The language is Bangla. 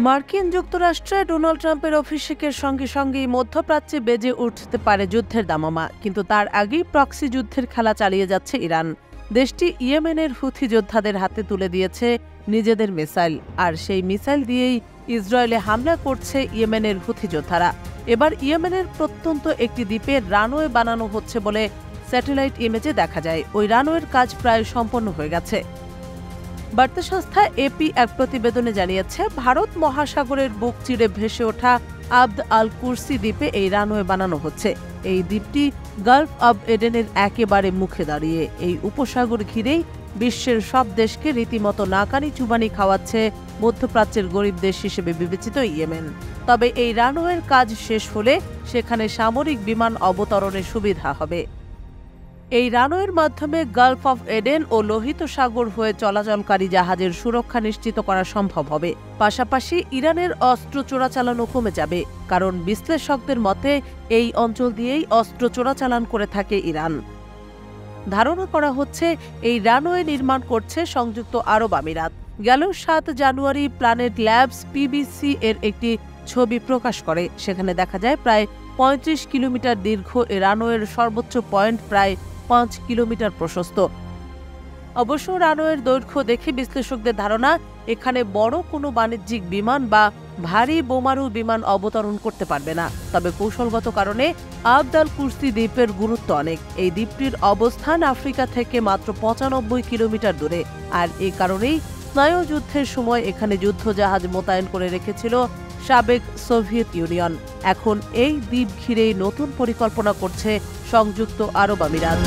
মার্কিন যুক্তরাষ্ট্রে ডোনাল্ড ট্রাম্পের অভিষেকের সঙ্গে সঙ্গেই মধ্যপ্রাচ্যে বেজে উঠতে পারে যুদ্ধের দামামা, কিন্তু তার আগেই প্রক্সি যুদ্ধের খেলা চালিয়ে যাচ্ছে ইরান। দেশটি ইয়েমেনের হুথি যোদ্ধাদের হাতে তুলে দিয়েছে নিজেদের মিসাইল, আর সেই মিসাইল দিয়েই ইসরায়েলে হামলা করছে ইয়েমেনের হুথি যোদ্ধারা। এবার ইয়েমেনের প্রত্যন্ত একটি দ্বীপে রানওয়ে বানানো হচ্ছে বলে স্যাটেলাইট ইমেজে দেখা যায়। ওই রানওয়ের কাজ প্রায় সম্পন্ন হয়ে গেছে। বার্তা সংস্থা এপি এক প্রতিবেদনে জানিয়েছে, ভারত মহাসাগরের বুক চিরে ভেসে ওঠা আবদ আল কুরসি দ্বীপে এই রানওয়ে বানানো হচ্ছে। এই দ্বীপটি গালফ অব এডেনের একেবারে মুখে দাঁড়িয়ে। এই উপসাগর ঘিরেই বিশ্বের সব দেশকে রীতিমতো নাকানি চুবানি খাওয়াচ্ছে মধ্যপ্রাচ্যের গরিব দেশ হিসেবে বিবেচিত ইয়েমেন। তবে এই রানওয়ের কাজ শেষ হলে সেখানে সামরিক বিমান অবতরণের সুবিধা হবে। এই রানওয়ের মাধ্যমে গালফ অফ এডেন ও লোহিত সাগর হয়ে চলাচলকারী জাহাজের সুরক্ষা নিশ্চিত করা সম্ভব হবে। পাশাপাশি ইরানের অস্ত্র চোরাচালানও কমে যাবে, কারণ বিশ্লেষকদের মতে এই অঞ্চল দিয়েই অস্ত্র চোরাচালান করে থাকে ইরান। ধারণা করা হচ্ছে এই রানওয়ে নির্মাণ করছে সংযুক্ত আরব আমিরাত। গেল 7 জানুয়ারি প্ল্যানেট ল্যাবস পিবিসি এর একটি ছবি প্রকাশ করে। সেখানে দেখা যায় প্রায় 35 কিলোমিটার দীর্ঘ এ রানওয়ের সর্বোচ্চ পয়েন্ট প্রায় 5 কিলোমিটার প্রশস্ত। অবশ্য রানওয়ের দৈর্ঘ্য দেখে বিশ্লেষকদের ধারণা, এখানে বড় কোনো বাণিজ্যিক বিমান বা ভারী বোমারু বিমান অবতরণ করতে পারবে না। তবে কৌশলগত কারণে আবদ আল কুরসি দ্বীপের গুরুত্ব অনেক। এই দ্বীপটির অবস্থান আফ্রিকা থেকে মাত্র 95 কিলোমিটার দূরে, আর এই কারণেই স্নায়ুযুদ্ধের সময় এখানে যুদ্ধজাহাজ মোতায়েন করে রেখেছিল সাবেক সোভিয়েত ইউনিয়ন। এখন এই দ্বীপ ঘিরেই নতুন পরিকল্পনা করছে সংযুক্ত আরব আমিরাত।